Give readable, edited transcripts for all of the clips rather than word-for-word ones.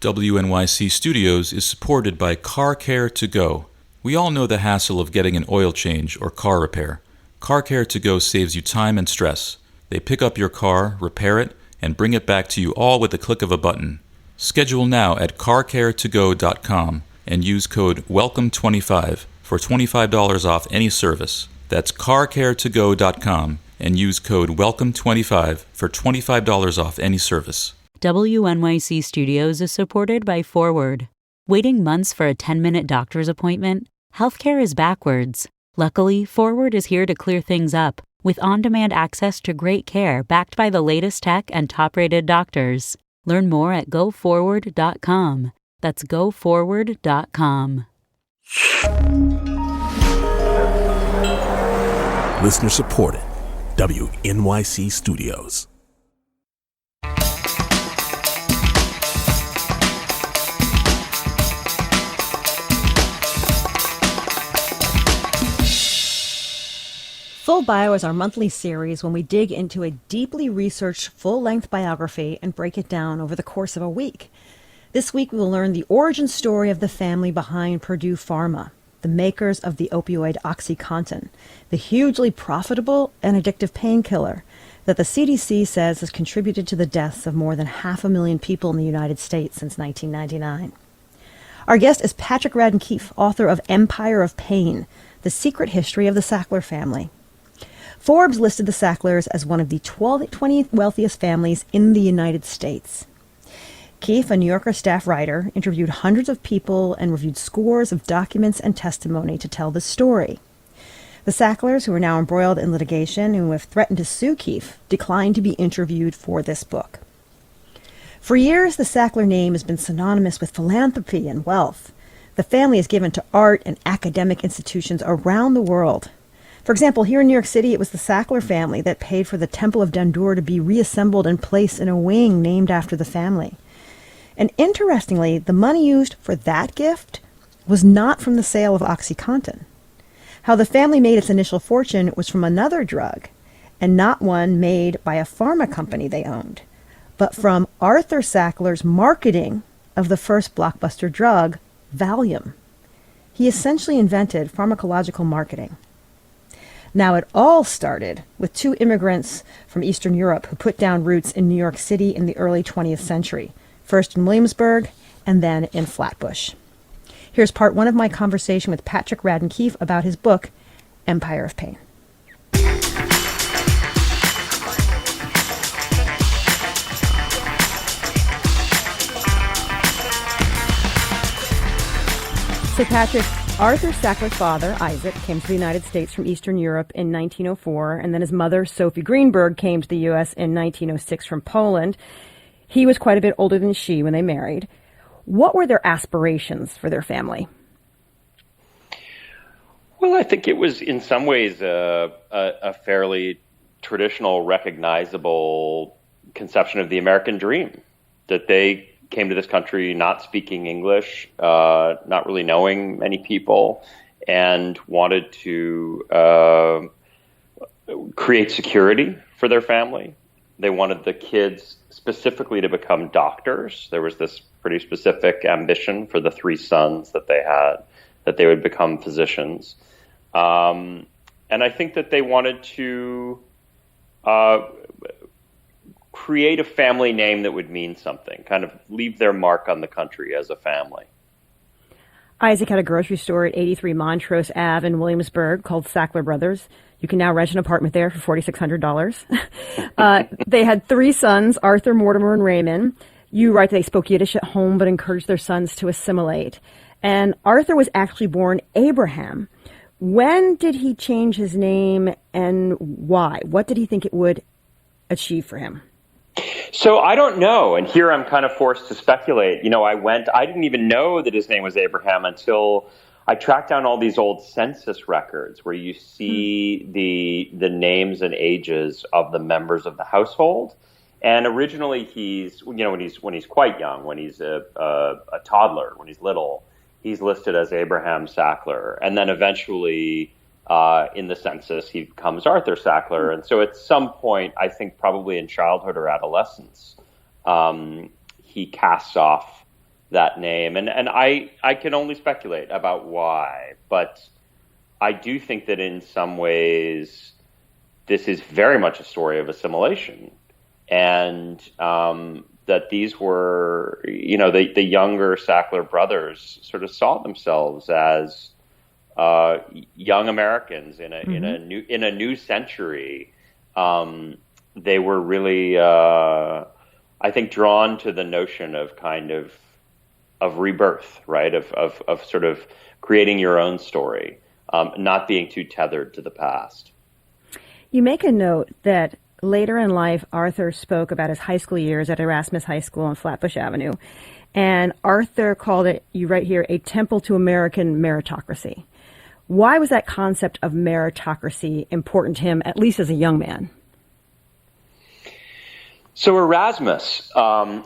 WNYC Studios is supported by Car Care To Go. We all know the hassle of getting an oil change or car repair. Car Care To Go saves you time and stress. They pick up your car, repair it, and bring it back to you all with the click of a button. Schedule now at carcaretogo.com and use code WELCOME25 for $25 off any service. That's carcaretogo.com and use code WELCOME25 for $25 off any service. WNYC Studios is supported by Forward. Waiting months for a 10-minute doctor's appointment? Healthcare is backwards. Luckily, Forward is here to clear things up with on-demand access to great care backed by the latest tech and top-rated doctors. Learn more at goforward.com. That's goforward.com. Listener supported. WNYC Studios. Full Bio is our monthly series when we dig into a deeply researched full-length biography and break it down over the course of a week. This week we will learn the origin story of the family behind Purdue Pharma, the makers of the opioid OxyContin, the hugely profitable and addictive painkiller that the CDC says has contributed to the deaths of more than 500,000 people in the United States since 1999. Our guest is Patrick Radden Keefe, author of Empire of Pain, The Secret History of the Sackler Family. Forbes listed the Sacklers as one of the 20 wealthiest families in the United States. Keefe, a New Yorker staff writer, interviewed hundreds of people and reviewed scores of documents and testimony to tell the story. The Sacklers, who are now embroiled in litigation and who have threatened to sue Keefe, declined to be interviewed for this book. For years, the Sackler name has been synonymous with philanthropy and wealth. The family is given to art and academic institutions around the world. For example, here in New York City, it was the Sackler family that paid for the Temple of Dendur to be reassembled and placed in a wing named after the family. And interestingly, the money used for that gift was not from the sale of OxyContin. How the family made its initial fortune was from another drug, and not one made by a pharma company they owned, but from Arthur Sackler's marketing of the first blockbuster drug, Valium. He essentially invented pharmacological marketing. Now, it all started with two immigrants from Eastern Europe who put down roots in New York City in the early 20th century, first in Williamsburg and then in Flatbush. Here's part one of my conversation with Patrick Radden Keefe about his book, Empire of Pain. So, Patrick, Arthur Sackler's father, Isaac, came to the United States from Eastern Europe in 1904, and then his mother, Sophie Greenberg, came to the U.S. in 1906 from Poland. He was quite a bit older than she when they married. What were their aspirations for their family? Well, I think it was in some ways a fairly traditional, recognizable conception of the American dream, that they came to this country not speaking English, not really knowing many people, and wanted to create security for their family. They wanted the kids specifically to become doctors. There was this pretty specific ambition for the three sons that they had, that they would become physicians. And I think that they wanted to create a family name that would mean something, kind of leave their mark on the country as a family. Isaac had a grocery store at 83 Montrose Ave in Williamsburg called Sackler Brothers. You can now rent an apartment there for $4,600. They had three sons, Arthur, Mortimer, and Raymond. You write they spoke Yiddish at home but encouraged their sons to assimilate. And Arthur was actually born Abraham. When did he change his name and why? What did he think it would achieve for him? So I don't know. And here I'm kind of forced to speculate. I didn't even know that his name was Abraham until I tracked down all these old census records where you see the names and ages of the members of the household. And originally he's, when he's quite young, when he's a toddler, when he's little, he's listed as Abraham Sackler. And then eventually in the census, he becomes Arthur Sackler. And so at some point, I think probably in childhood or adolescence, he casts off that name. And I can only speculate about why, but I do think that in some ways this is very much a story of assimilation, and that these were, the younger Sackler brothers sort of saw themselves as young Americans in a new century. They were really, I think, drawn to the notion of kind of rebirth, right? Of sort of creating your own story, not being too tethered to the past. You make a note that later in life, Arthur spoke about his high school years at Erasmus High School on Flatbush Avenue. And Arthur called it, you write here, a temple to American meritocracy. Why was that concept of meritocracy important to him, at least as a young man? So Erasmus,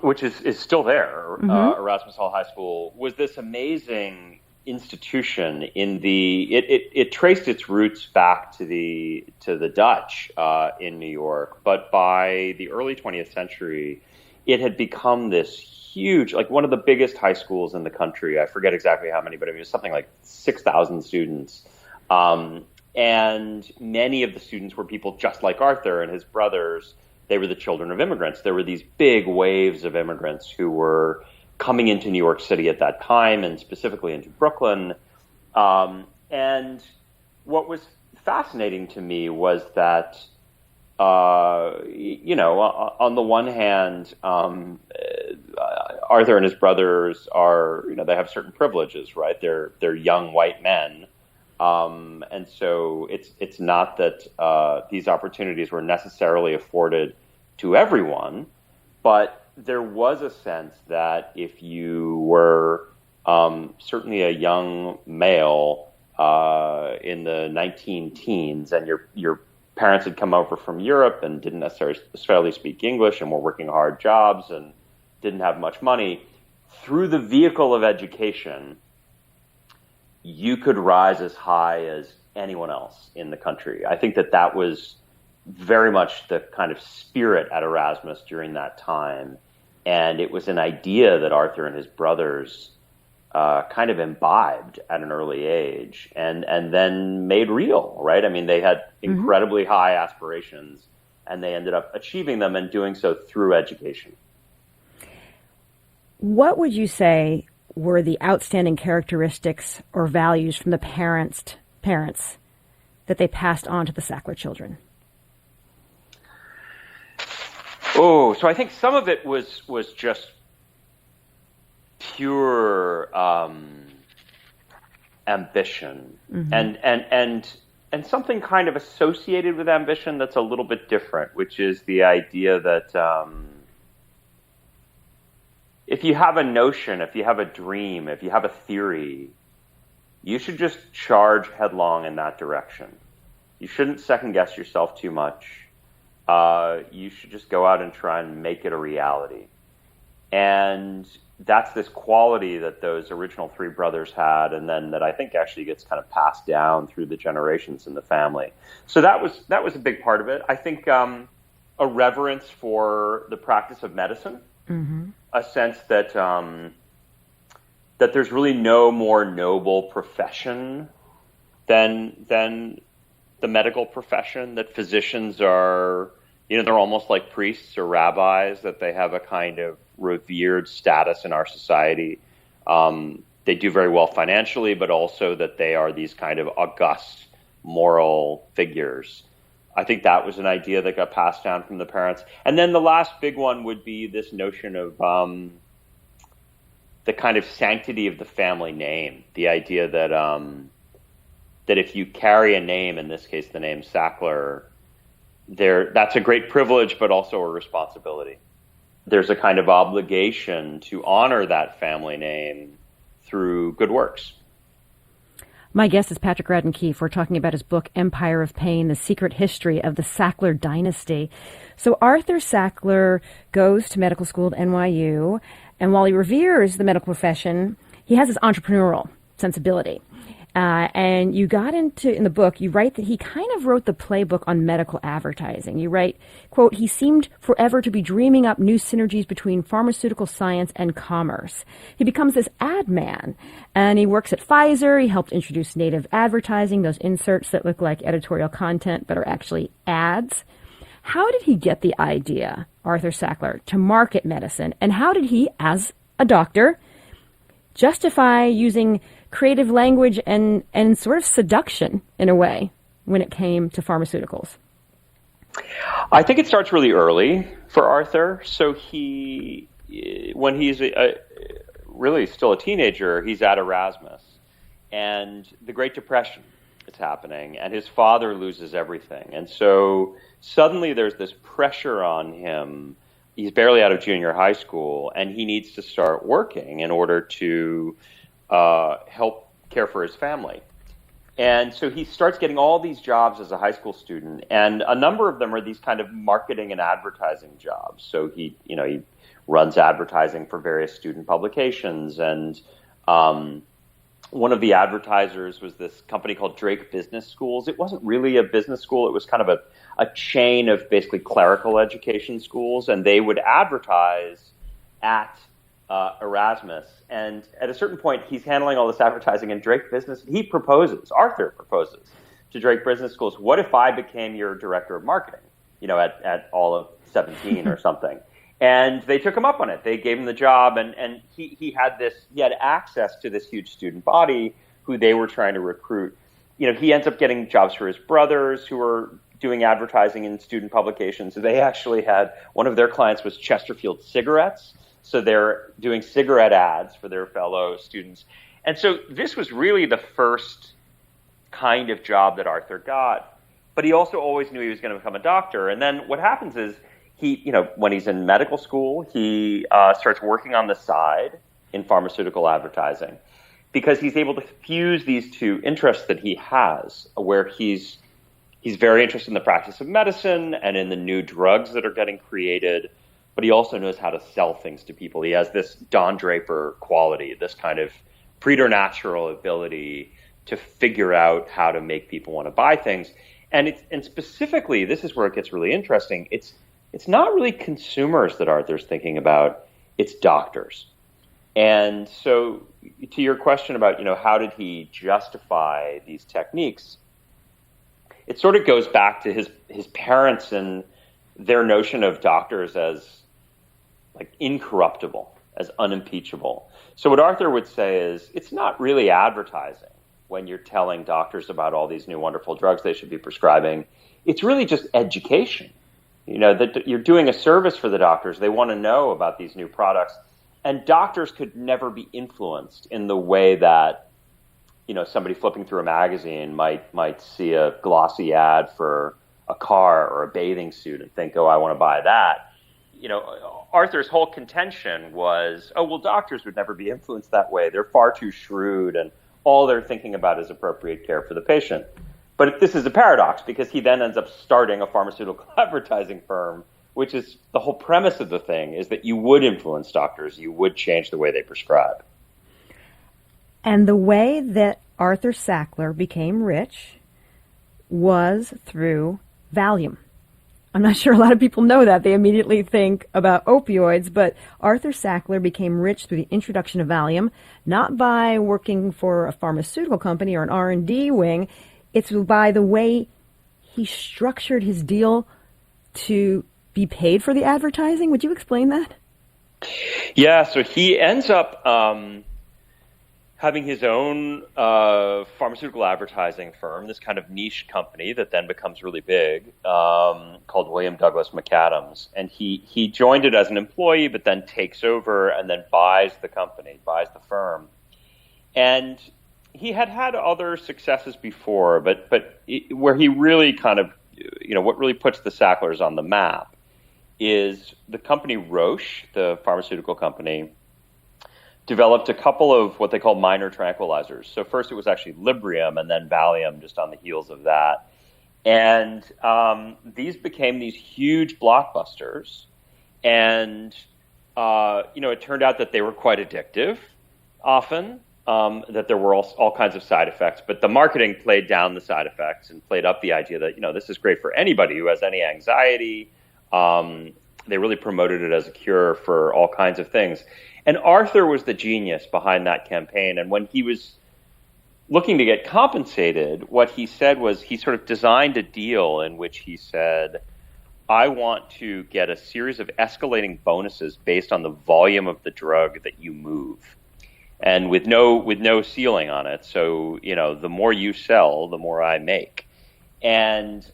which is still there, Erasmus Hall High School, was this amazing institution. It traced its roots back to the Dutch in New York, but by the early 20th century, it had become this huge, like one of the biggest high schools in the country. I forget exactly how many, but it was something like 6,000 students. And many of the students were people just like Arthur and his brothers. They were the children of immigrants. There were these big waves of immigrants who were coming into New York City at that time, and specifically into Brooklyn. And what was fascinating to me was that, on the one hand, Arthur and his brothers are, they have certain privileges, right? They're young white men. And so it's not that these opportunities were necessarily afforded to everyone, but there was a sense that if you were certainly a young male in the 19-teens, and your parents had come over from Europe and didn't necessarily speak English and were working hard jobs and didn't have much money, through the vehicle of education, you could rise as high as anyone else in the country. I think that was very much the kind of spirit at Erasmus during that time. And it was an idea that Arthur and his brothers kind of imbibed at an early age and then made real, right? I mean, they had incredibly high aspirations, and they ended up achieving them and doing so through education. What would you say were the outstanding characteristics or values from the parents that they passed on to the Sackler children? Oh, so I think some of it was just pure ambition, and something kind of associated with ambition that's a little bit different, which is the idea that if you have a notion, if you have a dream, if you have a theory, you should just charge headlong in that direction. You shouldn't second guess yourself too much. You should just go out and try and make it a reality. And that's this quality that those original three brothers had, and then that I think actually gets kind of passed down through the generations in the family. So that was a big part of it. I think a reverence for the practice of medicine, a sense that that there's really no more noble profession than the medical profession, that physicians are, they're almost like priests or rabbis, that they have a kind of revered status in our society. They do very well financially, but also that they are these kind of august moral figures. I think that was an idea that got passed down from the parents. And then the last big one would be this notion of the kind of sanctity of the family name, the idea that that if you carry a name, in this case the name Sackler, that's a great privilege, but also a responsibility. There's a kind of obligation to honor that family name through good works. My guest is Patrick Radden Keefe. We're talking about his book, Empire of Pain, The Secret History of the Sackler Dynasty. So Arthur Sackler goes to medical school at NYU, and while he reveres the medical profession, he has this entrepreneurial sensibility. And you got into, in the book, you write that he kind of wrote the playbook on medical advertising. You write, quote, he seemed forever to be dreaming up new synergies between pharmaceutical science and commerce. He becomes this ad man, and he works at Pfizer. He helped introduce native advertising, those inserts that look like editorial content but are actually ads. How did he get the idea, Arthur Sackler, to market medicine? And how did he, as a doctor, justify using creative language and sort of seduction in a way when it came to pharmaceuticals? I think it starts really early for Arthur. So when he's really still a teenager, he's at Erasmus, and the Great Depression is happening, and his father loses everything. And so suddenly there's this pressure on him. He's barely out of junior high school, and he needs to start working in order to help care for his family. And so he starts getting all these jobs as a high school student, and a number of them are these kind of marketing and advertising jobs. So he runs advertising for various student publications, and one of the advertisers was this company called Drake Business Schools. It wasn't really a business school. It was kind of a chain of basically clerical education schools, and they would advertise at Erasmus. And at a certain point, he's handling all this advertising, and Arthur proposes to Drake Business Schools, what if I became your director of marketing, at all of 17 or something? And they took him up on it. They gave him the job, and he had access to this huge student body who they were trying to recruit. He ends up getting jobs for his brothers who were doing advertising in student publications. So they actually had, one of their clients was Chesterfield Cigarettes. So they're doing cigarette ads for their fellow students. And so this was really the first kind of job that Arthur got. But he also always knew he was going to become a doctor. And then what happens is when he's in medical school, he starts working on the side in pharmaceutical advertising, because he's able to fuse these two interests that he has, where he's very interested in the practice of medicine and in the new drugs that are getting created, but he also knows how to sell things to people. He has this Don Draper quality, this kind of preternatural ability to figure out how to make people want to buy things. And specifically, this is where it gets really interesting. It's not really consumers that Arthur's thinking about, it's doctors. And so to your question about, how did he justify these techniques, it sort of goes back to his parents and their notion of doctors as like incorruptible, as unimpeachable. So what Arthur would say is, it's not really advertising when you're telling doctors about all these new wonderful drugs they should be prescribing. It's really just education. That you're doing a service for the doctors. They want to know about these new products. And doctors could never be influenced in the way that, somebody flipping through a magazine might see a glossy ad for a car or a bathing suit and think, oh, I want to buy that. Arthur's whole contention was, oh, well, doctors would never be influenced that way. They're far too shrewd, and all they're thinking about is appropriate care for the patient. But this is a paradox, because he then ends up starting a pharmaceutical advertising firm, which is the whole premise of the thing, is that you would influence doctors, you would change the way they prescribe. And the way that Arthur Sackler became rich was through Valium. I'm not sure a lot of people know that. They immediately think about opioids, but Arthur Sackler became rich through the introduction of Valium, not by working for a pharmaceutical company or an R&D wing. It's by the way he structured his deal to be paid for the advertising. Would you explain that? Yeah, so he ends up having his own pharmaceutical advertising firm, this kind of niche company that then becomes really big, called William Douglas McAdams. And he joined it as an employee, but then takes over and then buys the company, buys the firm. And he had other successes before, but where he really kind of, what really puts the Sacklers on the map is the company Roche, the pharmaceutical company, developed a couple of what they call minor tranquilizers. So first it was actually Librium and then Valium just on the heels of that. And these became these huge blockbusters. And, it turned out that they were quite addictive often. that there were all kinds of side effects, but the marketing played down the side effects and played up the idea that, this is great for anybody who has any anxiety. They really promoted it as a cure for all kinds of things. And Arthur was the genius behind that campaign. And when he was looking to get compensated, what he said was he sort of designed a deal in which he said, I want to get a series of escalating bonuses based on the volume of the drug that you move, and with no ceiling on it. So, the more you sell, the more I make. And,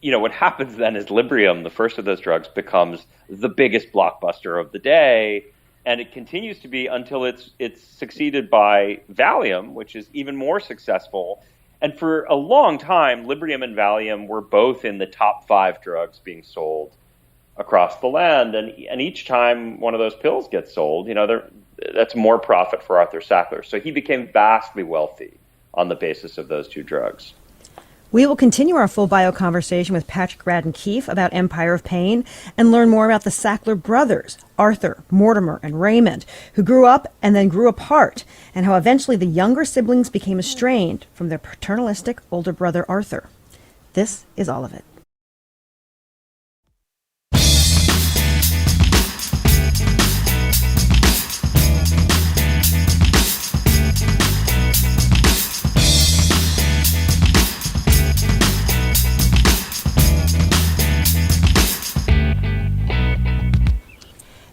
what happens then is Librium, the first of those drugs, becomes the biggest blockbuster of the day. And it continues to be until it's succeeded by Valium, which is even more successful. And for a long time, Librium and Valium were both in the top 5 drugs being sold across the land. And each time one of those pills gets sold, that's more profit for Arthur Sackler. So he became vastly wealthy on the basis of those 2 drugs. We will continue our full bio conversation with Patrick Radden Keefe about Empire of Pain and learn more about the Sackler brothers, Arthur, Mortimer, and Raymond, who grew up and then grew apart, and how eventually the younger siblings became estranged from their paternalistic older brother, Arthur. This is all of it.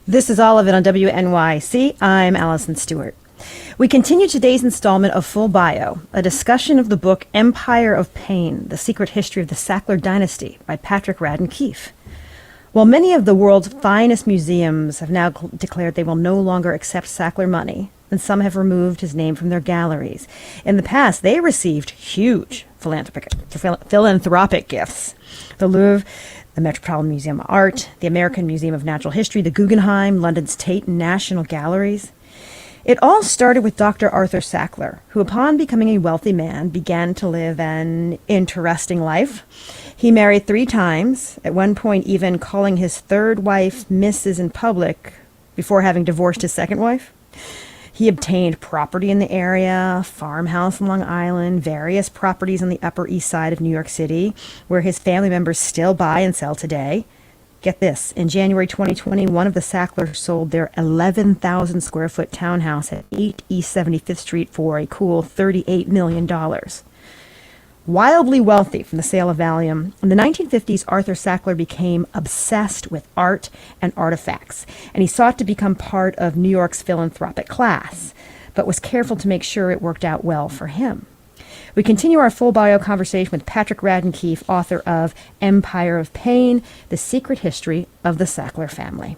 This is all of it on WNYC. I'm Allison Stewart. We continue today's installment of Full Bio, a discussion of the book Empire of Pain, The Secret History of the Sackler Dynasty by Patrick Radden Keefe. While many of the world's finest museums have now declared they will no longer accept Sackler money, and some have removed his name from their galleries, in the past they received huge philanthropic gifts. The Louvre, the Metropolitan Museum of Art, the American Museum of Natural History, the Guggenheim, London's Tate and National Galleries. It all started with Dr. Arthur Sackler, who upon becoming a wealthy man began to live an interesting life. He married 3 times, at one point even calling his third wife Mrs. in public before having divorced his second wife. He obtained property in the area, farmhouse in Long Island, various properties on the Upper East Side of New York City, where his family members still buy and sell today. Get this, in January 2020, one of the Sacklers sold their 11,000 square foot townhouse at 8 East 75th Street for a cool $38 million. Wildly wealthy from the sale of Valium, in the 1950s, Arthur Sackler became obsessed with art and artifacts, and he sought to become part of New York's philanthropic class, but was careful to make sure it worked out well for him. We continue our full bio conversation with Patrick Radden Keefe, author of Empire of Pain, The Secret History of the Sackler Family.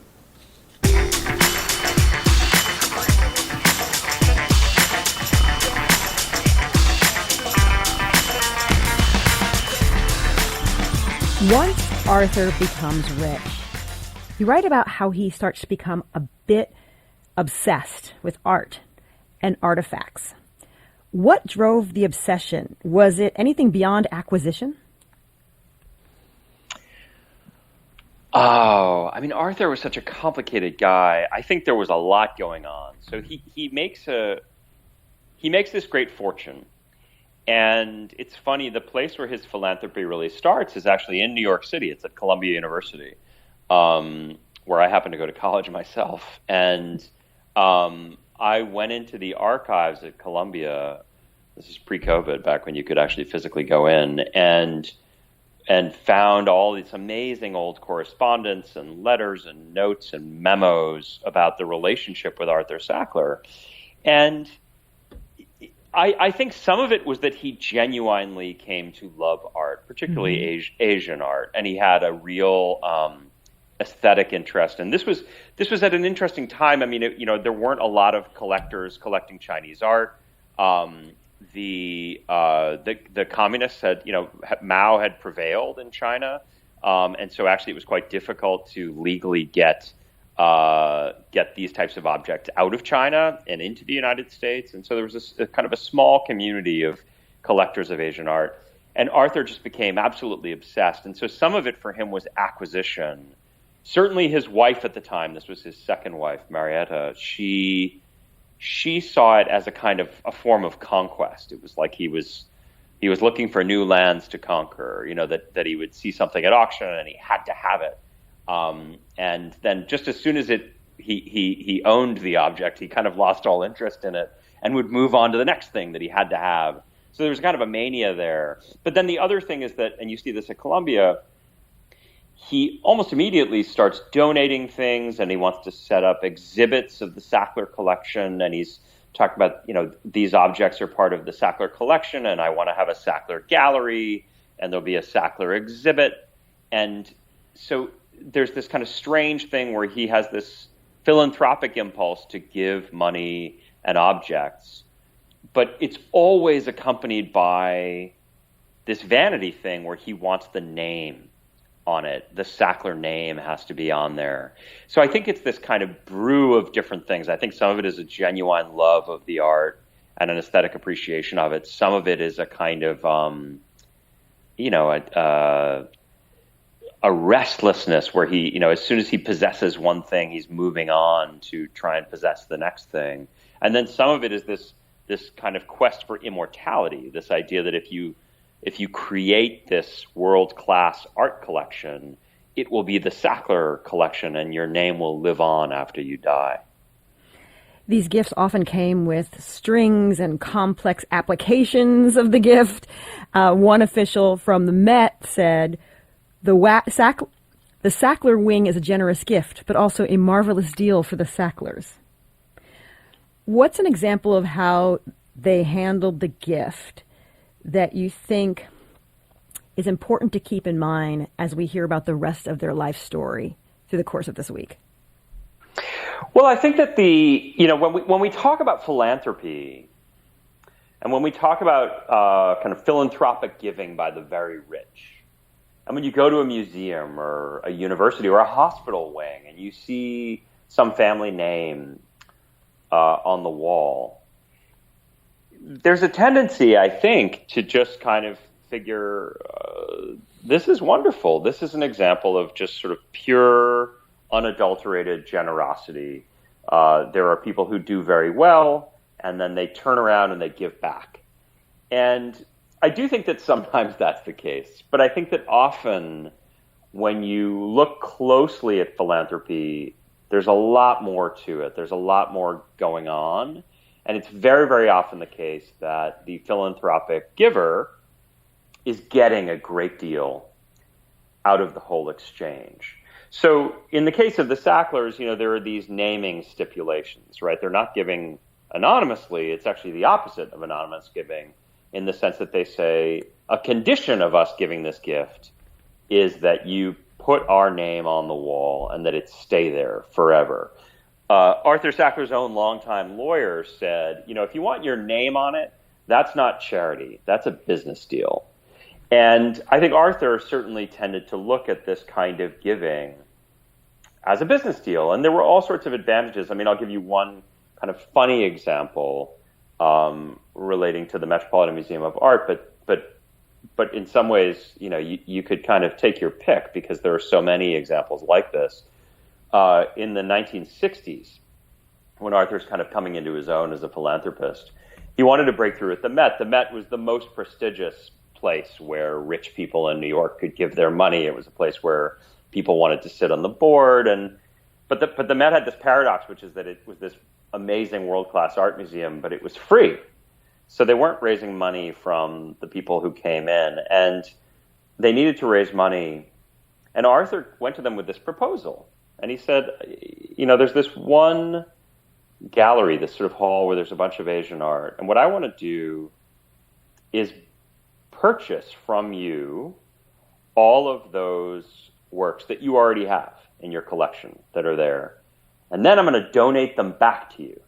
Once Arthur becomes rich, you write about how he starts to become a bit obsessed with art and artifacts. What drove the obsession? Was it anything beyond acquisition? Oh, Arthur was such a complicated guy. I think there was a lot going on. So he makes this great fortune. And it's funny, the place where his philanthropy really starts is actually in New York City. It's at Columbia University, where I happen to go to college myself. And I went into the archives at Columbia. This is pre-COVID, back when you could actually physically go in, and found all these amazing old correspondence and letters and notes and memos about the relationship with Arthur Sackler. And I think some of it was that he genuinely came to love art, particularly Asian art, and he had a real aesthetic interest. And this was at an interesting time. There weren't a lot of collectors collecting Chinese art. The communists had, Mao had prevailed in China, and so actually it was quite difficult to legally get these types of objects out of China and into the United States. And so there was a kind of a small community of collectors of Asian art. And Arthur just became absolutely obsessed. And so some of it for him was acquisition. Certainly his wife at the time, this was his second wife, Marietta, she she saw it as a kind of a form of conquest. It was like he was looking for new lands to conquer, that he would see something at auction and he had to have it. And then just as soon as he owned the object, he kind of lost all interest in it and would move on to the next thing that he had to have. So there was kind of a mania there. But then the other thing is that, and you see this at Columbia, he almost immediately starts donating things, and he wants to set up exhibits of the Sackler collection. And he's talked about, these objects are part of the Sackler collection, and I want to have a Sackler gallery, and there'll be a Sackler exhibit. And so there's this kind of strange thing where he has this philanthropic impulse to give money and objects, but it's always accompanied by this vanity thing where he wants the name on it. The Sackler name has to be on there. So I think it's this kind of brew of different things. I think some of it is a genuine love of the art and an aesthetic appreciation of it. Some of it is a kind of, a restlessness where he, as soon as he possesses one thing, he's moving on to try and possess the next thing. And then some of it is this kind of quest for immortality, this idea that if you create this world-class art collection, it will be the Sackler collection and your name will live on after you die. These gifts often came with strings and complex applications of the gift. One official from the Met said, the Sackler wing is a generous gift, but also a marvelous deal for the Sacklers. What's an example of how they handled the gift that you think is important to keep in mind as we hear about the rest of their life story through the course of this week? Well, I think that when we talk about philanthropy and when we talk about kind of philanthropic giving by the very rich, and when you go to a museum or a university or a hospital wing and you see some family name on the wall, there's a tendency, I think, to just kind of figure, this is wonderful. This is an example of just sort of pure, unadulterated generosity. There are people who do very well, and then they turn around and they give back. And I do think that sometimes that's the case. But I think that often when you look closely at philanthropy, there's a lot more to it. There's a lot more going on. And it's very, very often the case that the philanthropic giver is getting a great deal out of the whole exchange. So in the case of the Sacklers, there are these naming stipulations, right? They're not giving anonymously. It's actually the opposite of anonymous giving in the sense that they say a condition of us giving this gift is that you put our name on the wall and that it stay there forever. Arthur Sackler's own longtime lawyer said, if you want your name on it, that's not charity. That's a business deal. And I think Arthur certainly tended to look at this kind of giving as a business deal. And there were all sorts of advantages. I mean, I'll give you one kind of funny example relating to the Metropolitan Museum of Art, but in some ways, you could kind of take your pick because there are so many examples like this. In the 1960s, when Arthur's kind of coming into his own as a philanthropist, he wanted to break through at the Met. The Met was the most prestigious place where rich people in New York could give their money. It was a place where people wanted to sit on the board. But the Met had this paradox, which is that it was this amazing world-class art museum, but it was free. So they weren't raising money from the people who came in, and they needed to raise money. And Arthur went to them with this proposal. And he said, there's this one gallery, this sort of hall where there's a bunch of Asian art. And what I want to do is purchase from you all of those works that you already have in your collection that are there. And then I'm going to donate them back to you.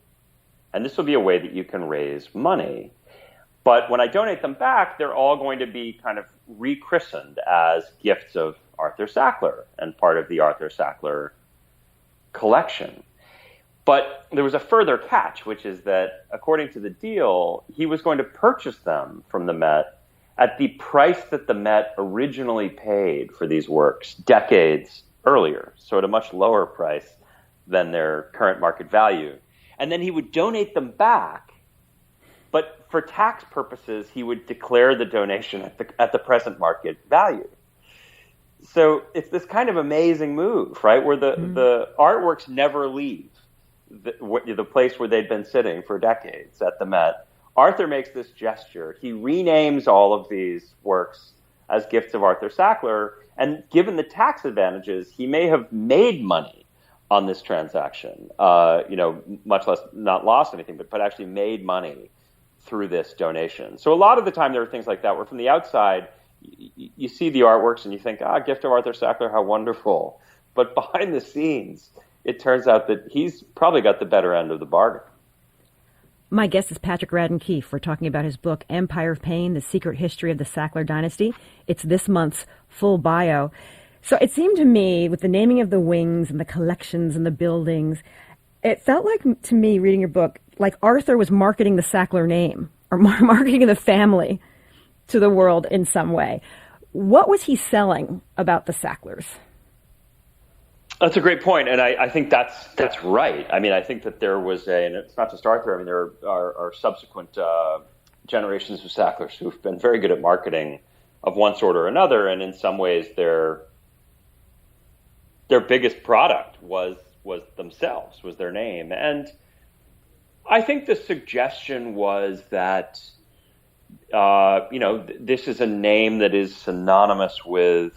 And this will be a way that you can raise money. But when I donate them back, they're all going to be kind of rechristened as gifts of Arthur Sackler and part of the Arthur Sackler collection. But there was a further catch, which is that according to the deal, he was going to purchase them from the Met at the price that the Met originally paid for these works decades earlier, so at a much lower price than their current market value. and then he would donate them back. But for tax purposes, he would declare the donation at the present market value. So it's this kind of amazing move, right, where the artworks never leave the place where they'd been sitting for decades at the Met. Arthur makes this gesture. He renames all of these works as gifts of Arthur Sackler, and given the tax advantages, he may have made money on this transaction, much less not lost anything, but actually made money through this donation. So a lot of the time there are things like that where from the outside, you see the artworks and you think, gift of Arthur Sackler, how wonderful. But behind the scenes, it turns out that he's probably got the better end of the bargain. My guest is Patrick Radden Keefe. We're talking about his book, Empire of Pain, The Secret History of the Sackler Dynasty. It's this month's full bio. So it seemed to me, with the naming of the wings and the collections and the buildings, it felt like, to me, reading your book, like Arthur was marketing the Sackler name or marketing the family to the world in some way. What was he selling about the Sacklers? That's a great point, and I think that's right. I mean, I think that there was and it's not just Arthur. I mean, there are subsequent generations of Sacklers who've been very good at marketing of one sort or another, and in some ways, their biggest product was themselves, was their name. And I think the suggestion was that this is a name that is synonymous with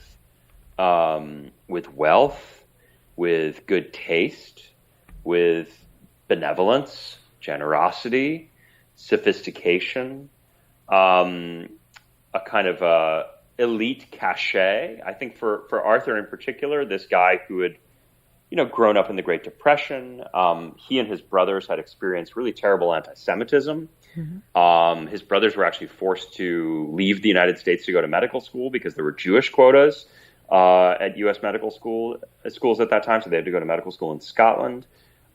wealth, with good taste, with benevolence, generosity, sophistication, a kind of elite cachet. I think for Arthur in particular, this guy who had, grown up in the Great Depression, he and his brothers had experienced really terrible anti-Semitism. Mm-hmm. His brothers were actually forced to leave the United States to go to medical school because there were Jewish quotas at U.S. medical schools at that time, so they had to go to medical school in Scotland.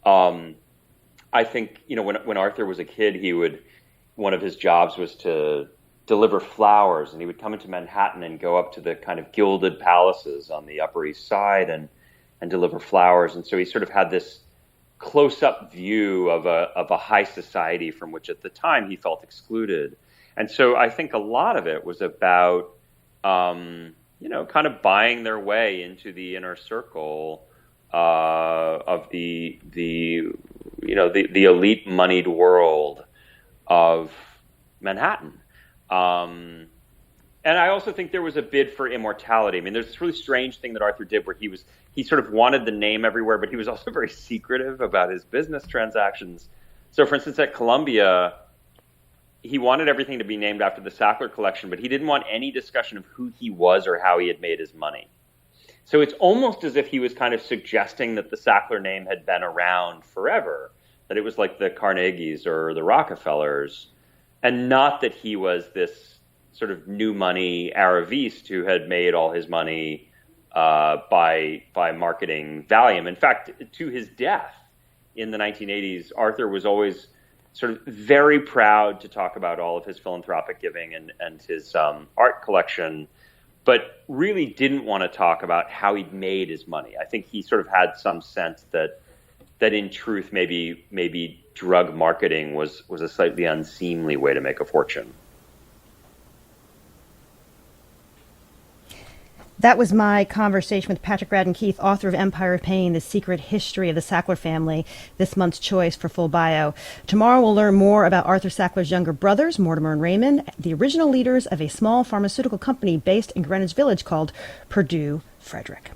I think, when Arthur was a kid, one of his jobs was to deliver flowers, and he would come into Manhattan and go up to the kind of gilded palaces on the Upper East Side and deliver flowers. And so he sort of had this close-up view of a high society from which at the time he felt excluded. And so I think a lot of it was about kind of buying their way into the inner circle of the elite moneyed world of Manhattan. And I also think there was a bid for immortality. I mean, there's this really strange thing that Arthur did where he sort of wanted the name everywhere, but he was also very secretive about his business transactions. So, for instance, at Columbia, he wanted everything to be named after the Sackler collection, but he didn't want any discussion of who he was or how he had made his money. So it's almost as if he was kind of suggesting that the Sackler name had been around forever, that it was like the Carnegies or the Rockefellers, and not that he was this sort of new money Araviste who had made all his money by marketing Valium. In fact, to his death in the 1980s, Arthur was always sort of very proud to talk about all of his philanthropic giving and his art collection, but really didn't want to talk about how he'd made his money. I think he sort of had some sense that in truth, maybe drug marketing was a slightly unseemly way to make a fortune. That was my conversation with Patrick Radden Keefe, author of Empire of Pain, The Secret History of the Sackler Family, this month's choice for full bio. Tomorrow we'll learn more about Arthur Sackler's younger brothers, Mortimer and Raymond, the original leaders of a small pharmaceutical company based in Greenwich Village called Purdue Frederick.